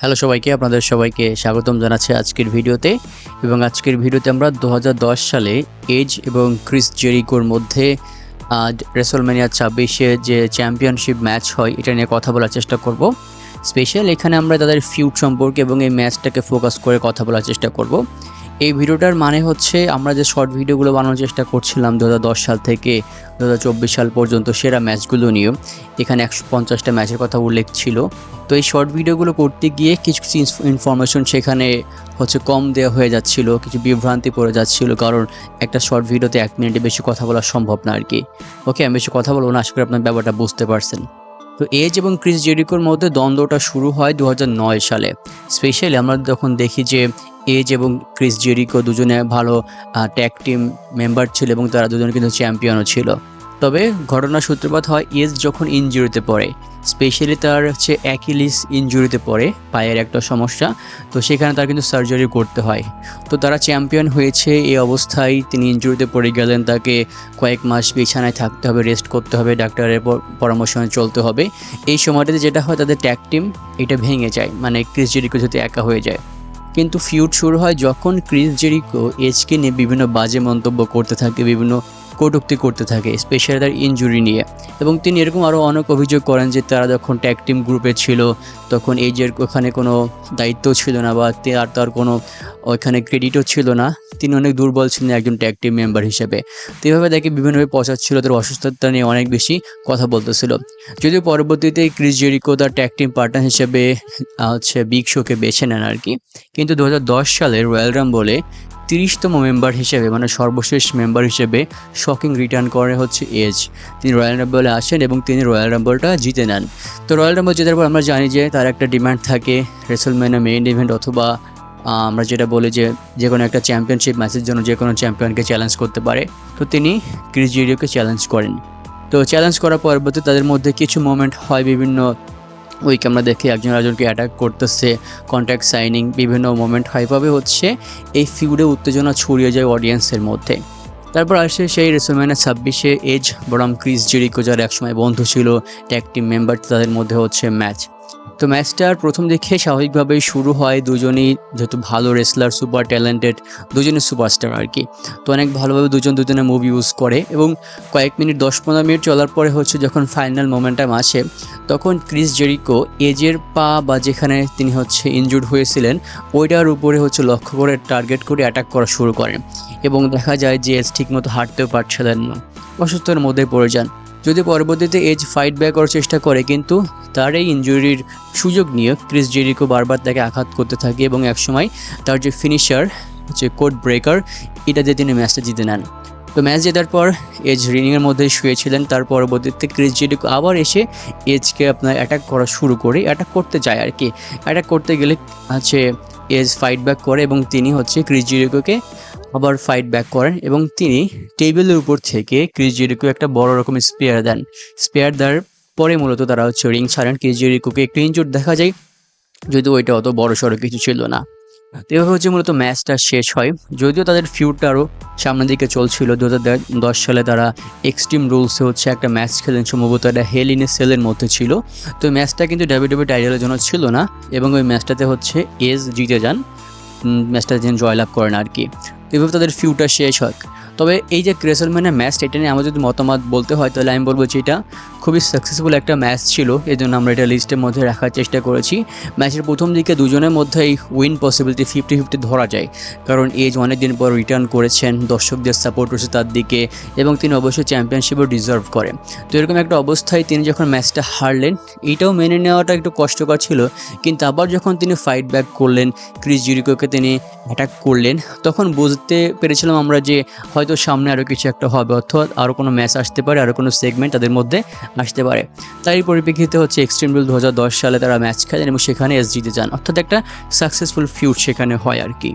Hello সবাইকে, আপনাদের সবাইকে স্বাগতম জানাচ্ছি আজকের ভিডিওতে। এবং আজকের ভিডিওতে আমরা 2010 সালে এজ এবং ক্রিস জেরিকোর মধ্যে রেসলম্যানিয়া 26-এ যে চ্যাম্পিয়নশিপ ম্যাচ হয় এটা নিয়ে কথা বলার চেষ্টা করব। স্পেশাল এখানে আমরা তাদের ফিউড সম্পর্কে এবং এই ম্যাচটাকে ফোকাস করে কথা বলার চেষ্টা করব। এই ভিডিওটার মানে হচ্ছে আমরা যে শর্ট ভিডিওগুলো বানানোর চেষ্টা করছিলাম 2010 সাল থেকে 2024 সাল পর্যন্ত সেরা ম্যাচগুলো নিয়ে, এখানে 150টা ম্যাচের কথা উল্লেখ ছিল। তো এই শর্ট ভিডিওগুলো করতে গিয়ে কিছু ইনফরমেশন সেখানে কম দেওয়া হয়ে যাচ্ছিল, কিছু বিভ্রান্তি পড়ে যাচ্ছিল, কারণ একটা শর্ট ভিডিওতে 1 মিনিটে বেশি কথা বলা সম্ভব না আর কি। ওকে, আমি বেশি কথা বলবো না, আশা করি আপনার ব্যাপারটা বুঝতে পারছেন। তো এজ এবং ক্রিস জেরিকোর মধ্যে দ্বন্দ্বটা শুরু হয় 2009 সালে। স্পেশালি আমরা যখন দেখি যে এজ এবং ক্রিস জেরিকো দুজনে ভালো ট্যাগ টিম মেম্বার ছিল এবং তারা দুজনে কিন্তু চ্যাম্পিয়নও ছিল। তবে ঘটনার সূত্রপাত হয় এজ যখন ইনজুরিতে পড়ে, স্পেশালি তার অ্যাকিলিস ইনজুরিতে পড়ে, পায়ের একটা সমস্যা। তো সেখানে তার কিন্তু সার্জারি করতে হয়। তো তারা চ্যাম্পিয়ন হয়েছে, এই অবস্থায় তিনি ইনজুরিতে পড়ে গেলেন, তাকে কয়েক মাস বিছানায় থাকতে হবে, রেস্ট করতে হবে, ডাক্তারের পরামর্শ চলতে হবে। এই সময়টাতে যেটা হয়, তাদের ট্যাগ টিম এটা ভেঙে যায়, মানে ক্রিস জেরিকো যদি একা হয়ে যায়। কিন্তু ফিউড শুরু হয় যখন ক্রিস জেরিকো এজকে নিয়ে বিভিন্ন বাজে মন্তব্য করতে থাকে, বিভিন্ন কটূক্তি করতে থাকে, স্পেশালি তার ইনজুরি নিয়ে। এবং তিনি এরকম আরও অনেক অভিযোগ করেন যে তারা যখন ট্যাগ টিম গ্রুপে ছিল তখন এজের ওখানে কোনো দায়িত্ব ছিল না, বা তার কোনো ওইখানে ক্রেডিটও ছিল না, তিনি অনেক দুর্বল ছিলেন একজন ট্যাগ টিম মেম্বার হিসেবে। তো এইভাবে তাকে বিভিন্নভাবে পচাচ্ছিল, তার অসুস্থতা নিয়ে অনেক বেশি কথা বলতেছিল। যদিও পরবর্তীতে ক্রিস জেরিকো তার ট্যাগ টিম পার্টনার হিসেবে বিগ শোকে বেছে নেন আর কি। কিন্তু 2010 সালের রয়্যাল রাম্বলে 30তম মেম্বার হিসেবে, মানে সর্বশেষ মেম্বার হিসেবে শকিং রিটার্ন করে এজ। তিনি রয়্যাল রাম্বলে আসেন এবং তিনি রয়্যাল রাম্বলটা জিতে নেন। তো রয়্যাল রাম্বল জেতার পর আমরা জানি যে তার একটা ডিমান্ড থাকে রেসলম্যানিয়া মেইন ইভেন্ট, অথবা আমরা যেটা বলি যে কোনো একটা চ্যাম্পিয়নশিপ ম্যাচের জন্য যে কোনো চ্যাম্পিয়নকে চ্যালেঞ্জ করতে পারে। তো তিনি ক্রিস জেরিকোকে চ্যালেঞ্জ করেন। তো চ্যালেঞ্জ করার পরবর্তী তাদের মধ্যে কিছু মোমেন্ট হয়, বিভিন্ন উইকে আমরা দেখি একজন আরেকজনকে অ্যাটাক করতেছে, কন্ট্যাক্ট সাইনিং, বিভিন্ন মোমেন্ট হাইভাবে এই ফিউডে উত্তেজনা ছড়িয়ে যায় অডিয়েন্সের মধ্যে। তারপর আসে সেই রেসলম্যানিয়া 26-এ এজ বনাম ক্রিস জেরিকো, যারা একসময় বন্ধু ছিল, ট্যাগ টিম মেম্বার, তাদের মধ্যে ম্যাচ। তো ম্যাচটার প্রথম দিকে স্বাভাবিকভাবেই শুরু হয়, দুজনেই যেহেতু ভালো রেসলার, সুপার ট্যালেন্টেড, দুজনের সুপারস্টার আর কি। তো অনেক ভালোভাবে দুজনের মুভ ইউজ করে এবং কয়েক মিনিট 10-15 মিনিট চলার পরে যখন ফাইনাল মোমেন্টাম আসে, তখন ক্রিস জেরিকো এজের পা বা যেখানে তিনি ইনজুর্ড হয়েছিলেন ওইটার উপরে লক্ষ্য করে টার্গেট করে অ্যাটাক করা শুরু করেন। এবং দেখা যায় যে এজ ঠিকমতো হাঁটতেও পারছিলেন না, অসুস্থতার মধ্যে পড়ে যান। যদি পরবর্তীতে এজ ফাইট ব্যাক করার চেষ্টা করে, কিন্তু তার এই ইনজুরির সুযোগ নিয়ে ক্রিস জেরিকো বারবার তাকে আঘাত করতে থাকে এবং একসময় তার যে ফিনিশার কোড ব্রেকার, এটা দিয়ে তিনি ম্যাচটা জিতে নেন। তো ম্যাচ জেতার পর এজ রিংয়ের মধ্যে শুয়েছিলেন। তার পরবর্তীতে ক্রিস জেরিকো আবার এসে এজকে অ্যাটাক করা শুরু করে, অ্যাটাক করতে যায় আর কি। অ্যাটাক করতে গেলে এজ ফাইট ব্যাক করে এবং তিনি ক্রিস জেরিকোকে আবার ফাইট ব্যাক করেন এবং তিনি টেবিলের উপর থেকে ক্রিস জেরিকো একটা বড় রকমের স্পেয়ার দেন। স্পেয়ার দেওয়ার পরে মূলত তারা রিং ছাড়েন। ক্রিস জেরিকোকে একটু ইনজুর্ড দেখা যায়, যদিও ওইটা অত বড় সড়ো কিছু ছিল না। তো এভাবে মূলত ম্যাচটা শেষ হয়। যদিও তাদের ফিউডটা আরও সামনের দিকে চলছিল। 2010 সালে তারা এক্সট্রিম রুলসে একটা ম্যাচ খেলেন, সম্ভবত এটা হেল ইন এ সেলের মধ্যে ছিল। তো ম্যাচটা কিন্তু ডাব্লিউডাব্লিউই টাইটেলের জন্য ছিল না এবং ওই ম্যাচটাতে এজ জিতে যান, ম্যাচটা যিনি জয়লাভ করেন আর কি। এভাবে তাদের ফিউডটা শেষ হয়। তবে এই যে রেসলম্যানিয়া ম্যাচটা, এটা নিয়ে আমার যদি মতামত বলতে হয় তাহলে আমি বলবো যে এটা খুবই সাকসেসফুল একটা ম্যাচ ছিল, এই জন্য আমরা এটা লিস্টের মধ্যে রাখার চেষ্টা করেছি। ম্যাচের প্রথম দিকে দুজনের মধ্যে এই উইন পসিবিলিটি 50-50 ধরা যায়, কারণ এজ অনেক দিন পর রিটার্ন করেছেন, দর্শকদের সাপোর্ট রয়েছে তার দিকে এবং তিনি অবশ্যই চ্যাম্পিয়নশিপও ডিজার্ভ করেন। তো এরকম একটা অবস্থায় তিনি যখন ম্যাচটা হারলেন, এটাও মেনে নেওয়াটা একটু কষ্টকর ছিল। কিন্তু আবার যখন তিনি ফাইট ব্যাক করলেন, ক্রিস জেরিকোকে তিনি অ্যাটাক করলেন, তখন বুঝতে পেরেছিলাম আমরা যে হয়তো সামনে আরও কিছু একটা হবে, অর্থাৎ আরও কোনো ম্যাচ আসতে পারে, আরও কোনো সেগমেন্ট তাদের মধ্যে আসতে পারে। তাই পরিপ্রেক্ষিতে এক্সট্রিম রুল 2010 সালে তারা ম্যাচ খেলেন এবং সেখানে এস জিতে যান, অর্থাৎ একটা সাকসেসফুল ফিউড সেখানে হয় আর কি।